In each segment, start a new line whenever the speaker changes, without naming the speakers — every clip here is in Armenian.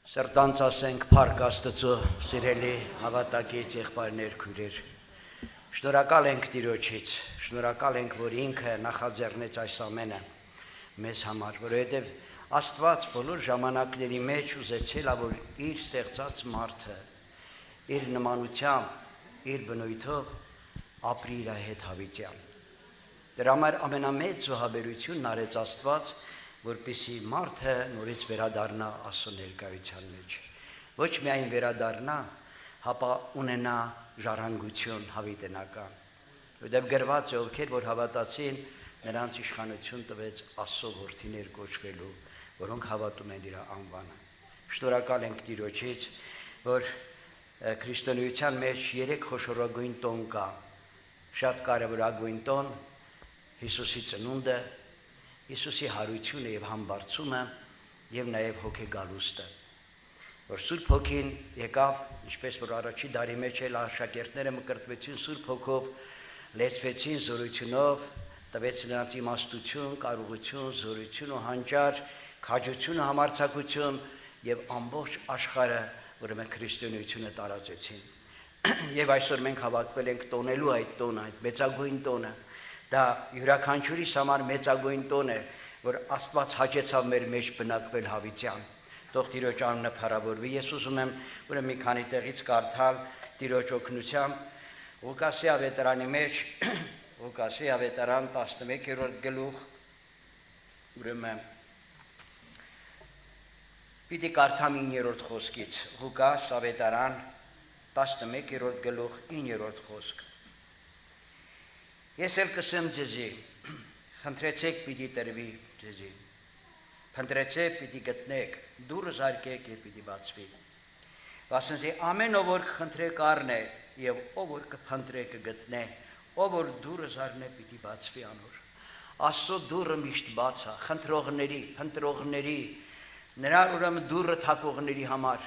Սրտանց ասենք փառք Աստծո, սիրելի հավատակից եղբայրներ, քույրեր։ Շնորհակալ ենք Տիրոջից, շնորհակալ ենք, որ ինքը նախաձեռնեց այս ամենը մեզ համար, որովհետև Աստված բոլոր ժամանակների մեջ ուզեցել է, որ իր ստեղծած մարդը իր նմանությամբ, իր բնույթով ապրի իր հետ հավիտյան։ Դրա համար ամենամեծ զոհաբերությունն արեց Աստված, որպեսզի մարդը նորից վերադառնա Աստծո ներկայության մեջ։ Ոչ միայն վերադառնա, հապա ունենա ժառանգություն հավիտենական։ Որտեղ գրված է, ովքեր որ հավատացին, նրանց իշխանություն տվեց Աստծո որդիներ կոչվելու, որոնք հավատում են իր անվանը։ Շնորհակալ ենք Տիրոջից, որ քրիստոնեության մեջ 3 խոշորագույն տոն կա։ Շատ կարևորագույն տոն Հիսուսի ծնունդը, Հիսուսի հարությունը եւ համբարձումը եւ նաեւ հոգեգալուստը, որ Սուրբ Հոգին եկավ, ինչպես որ առաջի դարի մեջ էլ աշակերտները մկրտվեցին Սուրբ Հոգով, լեցվեցին զորությունով, տվեց նրանց իմաստություն, կարողություն, զորություն ու հանճար, քաջություն ու համարձակություն եւ ամբողջ աշխարհը, ուրեմն քրիստոնեությունը տարածեցին։ Եվ այսօր մենք հավաքվել ենք տոնելու այդ տոնը, այդ մեծագույն տոնը։ Դա յուրաքանչյուրիս համար մեծագույն տոն է, որ Աստված հաճեցավ մեր մեջ բնակվել հավիտյան։ Թող Տիրոջ անունը փառավորվի։ Ես ուզում եմ ուրեմն մի քանի տեղից կարդալ Տիրոջ օգնությամբ Ղուկասի ավետարանի մեջ, Ղուկասի ավետարան 11-րդ գլուխ, ուրեմն պիտի կարդամ 9-րդ խոսքից, Ղուկաս ավետարան 11-րդ գլուխ 9-րդ խոսք։ Ես էլ կսեմ ձեզի, խնդրեցեք պիտի տրվի ձեզի, փնտրեցեք պիտի գտնեք, դուռը զարկեք եւ պիտի բացվի։ Վասնզի ամեն ով որ կխնդրեք առնե եւ ով որ կփնտրե կգտնե, ով որ դուռը զարնե պիտի բացվի անոր։ Աստծո դուռը միշտ բաց է, խնդրողների, փնտրողների, նրա ուրեմն դուռը թակողների համար,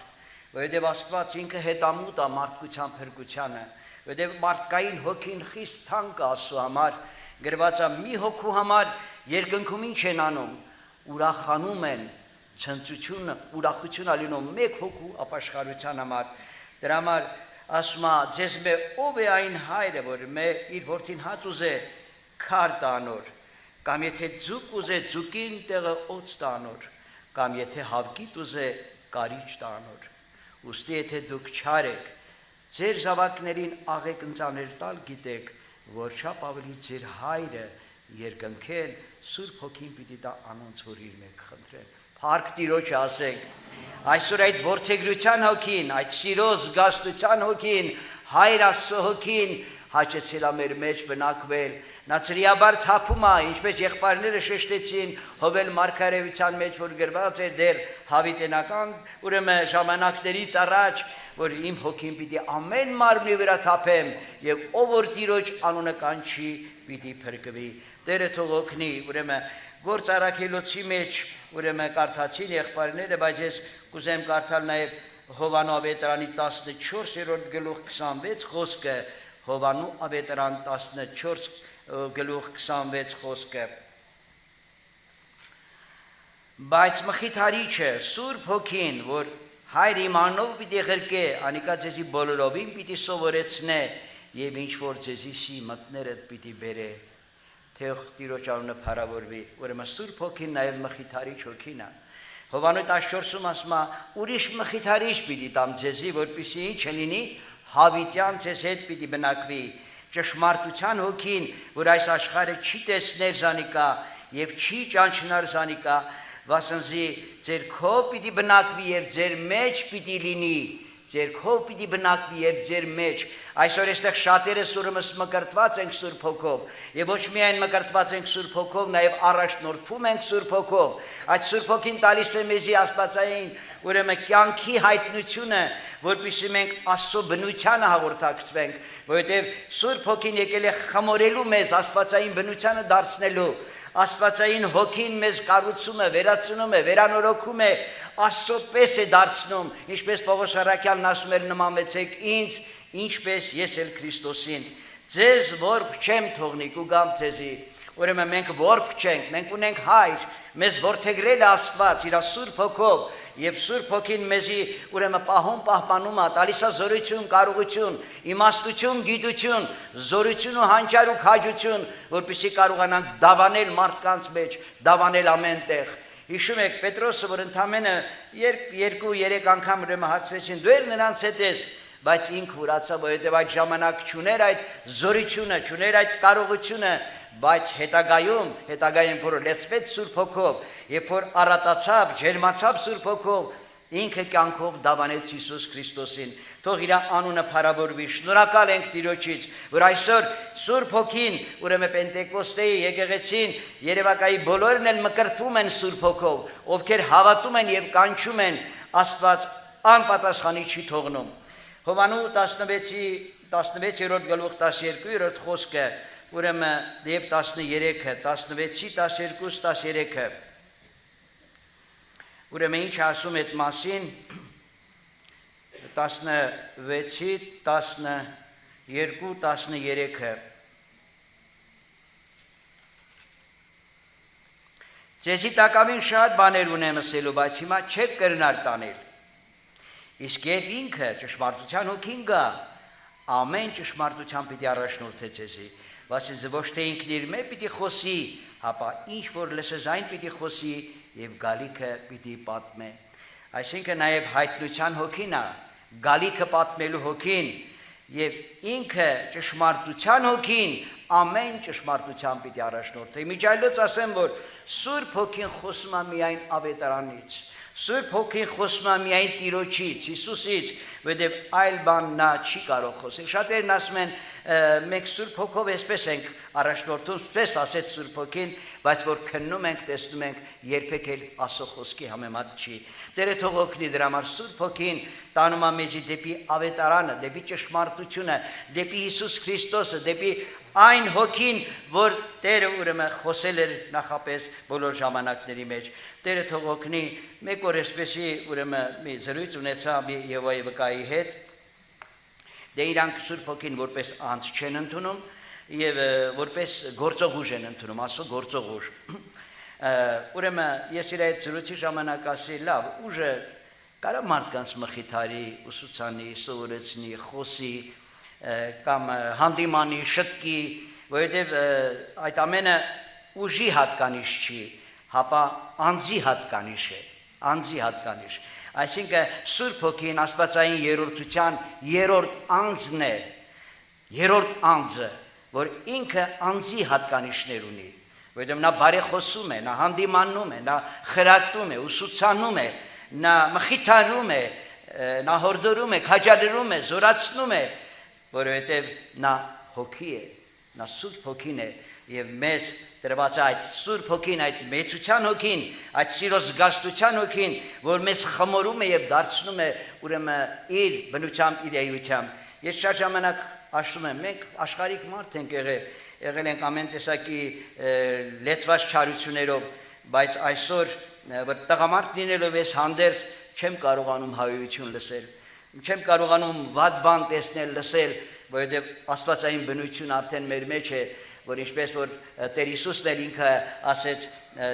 որովհետեւ Աստված ինքը հետամուտ է մարդկության փրկությանը։ Որտեղ մարդկային հոգին խիստ թանկ է Աստծո համար, գրված է մի հոգու համար երկնքում ինչ են անում, ուրախանում են, ցնծությունը, ուրախություն ալինում մեկ հոգու ապաշխարության համար։ Դրա համար ասում է, ձեզ մե ով է այն հայրը, որ մե իր որդին հաց ուզե քար տանոր, կամ եթե ձուկ ուզե ձուկին տեղը օծ տանոր, կամ եթե հավկիտ ուզե կարիճ տանոր։ Ուստի եթե դուք չար եք, ձեր զավակներին աղեք ընծաներ տալ գիտեք, որ շապ ավելի ձեր հայրը երկնքեն Սուրբ Հոգին պիտի տա անոնց, որ իր մեկ խնդրեն։ Փառք Տիրոջը ասենք, այսօր այդ որդեգրության հոգին, այդ սիրո զգաստության հոգին, հայր Աստծո հոգին հաճեցել է մեր մեջ բնակվել։ Նա ծրիաբար թափում է, ինչպես եղբայրները շեշտեցին Հովել մարգարեության մեջ, որ գրված է դեռ հավիտենական ուրեմն ժամանակներից առաջ, որ իմ հոգին պիտի ամեն մարմնի վրա թափեմ եւ ով որ Տիրոջ անունը կանչի պիտի փրկվի։ Տերը թող օգնի, ուրեմն Գործ Առաքելոցի մեջ ուրեմն կարդացին եղբայրները, բայց ես կուզեմ կարդալ նաեւ Հովանու ավետարանի 14-րդ գլուխ 26 խոսքը, Հովանու ավետարան 14 գլուխ 26 խոսքը։ Բայց մխիթարիչը Սուրբ Հոգին, որ Հայր իմանով պիտի ղրկե, անիկա ձեզի բոլորովին պիտի սովորեցնե եւ ինչ որ ձեզի մտներդ պիտի բերե։ Թող Տիրոջ անունը փառավորվի։ Ուրեմն Սուրբ Հոգին նաեւ մխիթարիչ հոգին է։ Հովանու 14-ում ասում է, ուրիշ մխիթարիչ պիտի տամ ձեզի, որպեսզի ինչ լինի, հավիտյան ձեզ հետ պիտի բնակվի։ Ճշմարտության հոգին, որ այս աշխարհը չի տեսներ զանիկա եւ չի ճանչնար զանիկա, վասնզի ձեր քով պիտի բնակվի եւ ձեր մեջ պիտի լինի, ձեր քով պիտի բնակվի եւ ձեր մեջ։ Այսօր այստեղ շատերս ուրեմն մկրտված ենք Սուրբ Հոգով եւ ոչ միայն մկրտված ենք Սուրբ Հոգով, նաեւ առաջնորդվում ենք Սուրբ Հոգով։ Այդ Սուրբ Հոգին տալիս է մեզի աստվածային ուրեմն կյանքի հայտնությունը, որպեսզի մենք Աստծո բնությանը հաղորդակցվենք, որովհետեւ Սուրբ Հոգին եկել է խմորելու մեզ աստվածային բնությանը դարձնելու։ Աստվածային հոգին մեզ կառուցում է, վերացնում է, վերանորոգում է, Աստծո պես է դարձնում, ինչպես Պողոս առաքյալն ասում էր, նմանվեցեք ինձ, ինչպես ես էլ Քրիստոսին։ Ձեզ որբ չեմ թողնի, կուգամ ձեզի։ Ուրեմն մենք որբ չենք, մենք ունենք հայր, մեզ որդեգրել է Աստված իր Սուրբ Հոգով եւ Սուրբ Հոգին մեզի ուրեմն պահում պահպանում է, տալիս է զորություն, կարողություն, իմաստություն, գիտություն, զորություն ու հանճար ու քաջություն, որպեսզի կարողանանք դավանել մարդկանց մեջ, դավանել ամեն տեղ։ Հիշում եք Պետրոսը, որ ընդամենը 2-3 անգամ ուրեմն հարցրեցին, դու ել նրանց հետ ես, բայց ինքը ուրացավ, որովհետև այդ ժամանակ չուներ այդ զորությունը, չուներ այդ կարողությունը, բայց հետագայում որ լեցվեց Սուրբ Հոգով, երբ որ առատացավ, ջերմացավ Սուրբ Հոգով, ինքը կյանքով դավանեց Հիսուս Քրիստոսին։ Թող իր անունը փառավորվի։ Շնորհակալ ենք Տիրոջից, որ այսօր Սուրբ Հոգին, ուրեմն Պենտեկոստեի եկեղեցին, Երևակայի բոլորն էլ մկրտվում են Սուրբ Հոգով, ովքեր հավատում են եւ կանչում են, Աստված անպատասխանի չի թողնում։ Հովանու 16-րդ գլուխ 12-րդ խոսքը, ուրեմն եւ 13-ը, 16-ի 12-ից 13-ը։ Ուրեմն ինչ ասում այդ մասին 16-ի 12, 13-ը։ Ձեզի տակավին շատ բաներ ունեմ ասելու, բայց հիմա չեք կրնար տանել։ Իսկ երբ ինքը ճշմարտության Հոգին գա, ամեն ճշմարտության պիտի առաջնորդի ձեզի, բացի ոչ թե ինքն իր մեջ պիտի խոսի, հապա ինչ որ լսես այն պիտի խոսի եւ գալիքը պիտի պատմե։ Այսինքն նաեւ հայտնության Հոգին է, գալիքը պատմելու Հոգին եւ ինքը ճշմարտության Հոգին ամեն ճշմարտության պիտի առաջնորդի։ Միջայլոց ասեմ, որ Սուրբ Հոգին խոսում է միայն ավետարանից։ Սուրբ Հոգին խոսում է միայն Տիրոջից, Հիսուսից, որովհետև այլ բան նա չի կարող խոսել։ Շատերն ասում են, մենք Սուրբ Հոգով այսպես ենք առաջնորդում, պես ասեց Սուրբ Հոգին, բայց որ քննում ենք, տեսնում ենք, երբեք էլ Աստծո խոսքի համեմատ չի։ Տերը թող օգնի դրա համար Սուրբ Հոգին տանում է մեզի դեպի ավետարանը, դեպի ճշմարտությունը, դեպի Հիսուս Քրիստոսը, դեպի այն Հոգին, որ Տերը ուրեմն խոսել էր նախապես բոլոր ժամանակների մեջ։ Տերը թող օգնի, մեկ օր այսպեսի ուրեմն մի զրույց ունեցա Եվայի վկայի հետ, դե իրանք Սուրբ Հոգին որպես անձ չեն ընդունում եւ որպես գործող ուժ են ընդունում, ասո գործող ուժ։ Ուրեմն ես իր այդ զրույցի ժամանակ ասի, լավ, ուժը կարա մարդկանց մխիթարի, ուսուցանի, սովորեցնի, խոսի կամ հանդիմանի, շտկի, որովհետև այդ ամենը ուժի հատկանիշ չի, հապա անձի հատկանիշ է, անձի հատկանիշ։ Այսինքն Սուրբ Հոգին Աստվածային երրորդության երրորդ անձն է, երրորդ անձը, որ ինքը անձի հատկանիշներ ունի, որովհետև նա բարեխոսում է, նա հանդիմանում է, նա խրատում է, ուսուցանում է, նա մխիթարում է, նա հորդորում է, քաջալերում է, զորացնում է, որովհետև նա Հոգի է, նա Սուրբ Հոգին է եւ մեզ տրված այդ Սուրբ Հոգին, այդ մեծության Հոգին, այդ սիրո զգաստության Հոգին, որ մեզ խմորում է եւ դարձնում է ուրեմն իր բնությամբ, իր էությամբ։ Ես շատ ժամանակ ասում եմ, մենք աշխարհիկ մարդ ենք եղել ենք ամեն տեսակի լեցված չարություններով, բայց այսօր որ տղամարդ լինելով ես հանդերձ չեմ կարողանում հայրություն լսել, չեմ կարողանում վատ բան տեսնել, լսել, որովհետև Աստվածային բնություն արդեն մեր մեջ է, որ ինչպես որ Տեր Հիսուսն էլ ինքը ասեց,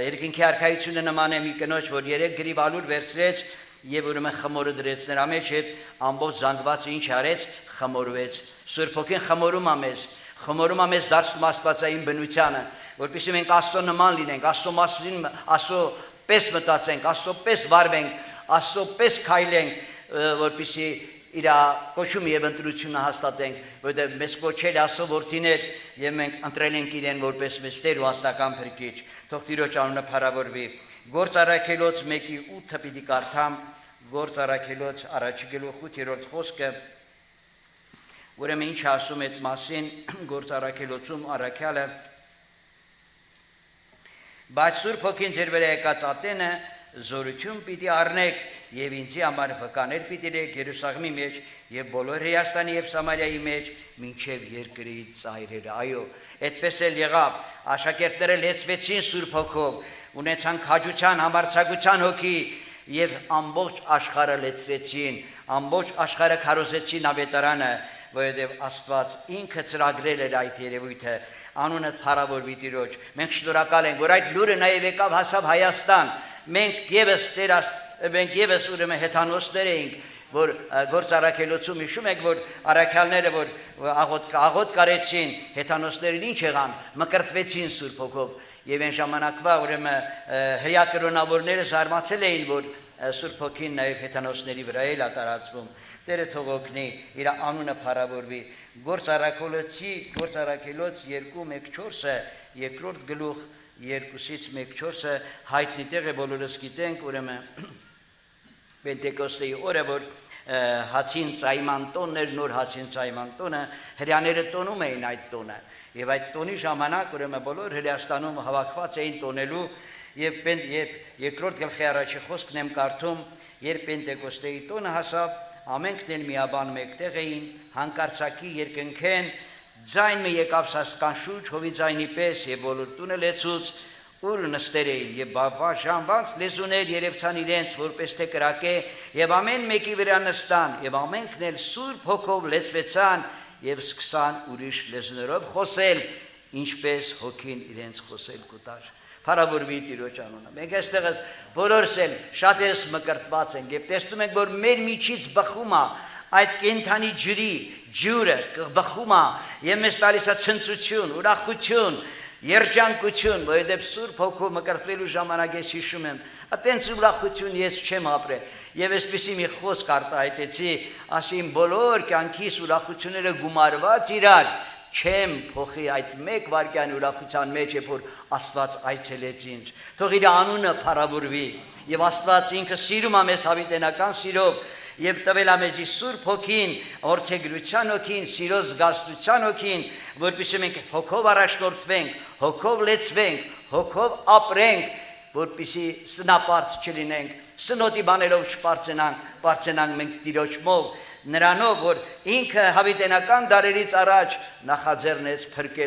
երկինքի արքայությունը նման է մի կնոջ, որ 3 գրիվ ալուր վերցրեց եւ ուրեմն խմորը դրեց նրա մեջ եւ ամբողջ զանգվածը ինչ արեց, խմորվեց։ Սուրբ Հոգին խմորում է մեզ, խմորում է մեզ դարձնում Աստվածային բնությանը, որպեսզի մենք Աստծո նման լինենք, Աստծո մասին, Աստծո պես մտածենք, Աստծո պես վարվենք, Աստծո պես քայլենք, որպեսզի իր կոչում եւ ընտրությունը հաստատենք, որովհետեւ մեզ կոչել Աստծո որդիներ եւ մենք ընտրել ենք իրեն որպես մեծ Տեր ու Աստական Փրկիչ։ Թող Տիրոջ անունը փառավորվի։ Գործ Առաքելոց 1:8 պիտի կարդամ, Գործ Առաքելոց առաջի գլուխ 8-րդ խոսքը, ուրեմն ինչ ասում այդ մասին, Գործ Առաքելոցում առաքյալը, բայց Սուրբ Հոգին ձեր վրա եկած ատենը զորություն պիտի առնեք եւ ինձի համար վկաներ պիտի լեք Երուսաղեմի մեջ եւ բոլոր Հրեաստանի եւ Սամարիայի մեջ մինչեւ երկրի ծայրերը։ Այո, այդպես էլ եղավ, աշակերտները լեցվեցին Սուրբ Հոգով, ունեցան քաջության, համարձակության հոգի եւ ամբողջ աշխարհը լեցվեցին, ամբողջ աշխարհը քարոզեցին ավետարանը, որովհետեւ Աստված ինքը ծրագրել էր այդ երևույթը, անունը փառավորվի Տիրոջ։ Մենք շնորհակալ ենք, որ այդ լուրը նաեւ եկավ հասավ Հայաստան։ Մենք եւս Տեր մենք եւս ուրեմն հեթանոսներ էինք, որ գործարակելոցում հիշում եք, որ արաքյալները, որ աղոտ կարեցին, հեթանոսներին ինչ եղան, մկրտվեցին Սուրբ Հոգով, եւ այն ժամանակվա ուրեմն հրյա կրոնավորները զարմացել էին, որ Սուրբ Հոգին նաեւ հեթանոսների վրա էլ տարածվում։ Տերը թող օգնի, իր անունը փառավորվի։ Գործարակելոց 2:1-4-ը, երկրորդ գլուխ 2-ից 1-4-ը հայտնի տեղ է, բոլորս գիտենք, ուրեմն Պենտեկոստեի օրը, որ հացին ծայման տոնն էր, նոր հացին ծայման տոնը, հրյաները տոնում էին այդ տոնը, եւ այդ տոնի ժամանակ ուրեմն բոլոր Հրեաստանում հավաքված էին տոնելու, եւ երկրորդ գլխի առաջի խոսքն եմ կարդում, երբ Պենտեկոստեի տոնը հասավ, ամենքն էլ միաբան մեկտեղ էին, հանկարծակի երկնքեն ձայն մի եկավ սասկան շուրջը, հովի ձայնի պես, եւ բոլոր տունը լեցուց, ուր նստեր էին, եւ բաժանված լեզուներ երևցան իրենց, որպես թե կրակե, եւ ամեն մեկի վրա նստան, եւ ամենքն էլ Սուրբ Հոգով լեցվեցան, եւ սկսան ուրիշ լեզուներով խոսել, ինչպես Հոգին իրենց խոսել կուտար։ Փառավորվի Տիրոջ անունը։ Մենք այստեղս բոլորս էլ շատերս մկրտված ենք, եւ տեսնում ենք, որ մեր միջից բխում է այդ կենթանի ջուրը բխում է, եւ մեզ տալիս է ցնծություն, ուրախություն, երջանկություն, որովհետև Սուրբ Հոգով մկրտվելու ժամանակ ես հիշում եմ, այտենց ուրախություն ես չեմ ապրել, եւ այսպեսի մի խոսք արտահայտեցի, ասին բոլոր կյանքիս ուրախությունները գումարված իրար, չեմ փոխի այդ մեկ վայրկյան ուրախության մեջ, երբ որ Աստված այցելեց ինձ, թող իր անունը փառավորվի, եւ Աստված ինքը սիրում է մեզ հավիտենական սիրով, եւ տվել է մեզի Սուրբ Հոգին, որդեգրության հոգին, սիրո զգաստության հոգին, որպեսզի մենք Հոգով առաջնորդվենք, Հոգով լեցվենք, Հոգով ապրենք, որպեսզի սնապարծ չլինենք, սնոտի բաներով չպարծենանք մենք Տիրոջմով, նրանով, որ ինքը հավիտենական դարերից առաջ նախաձեռնեց փրկել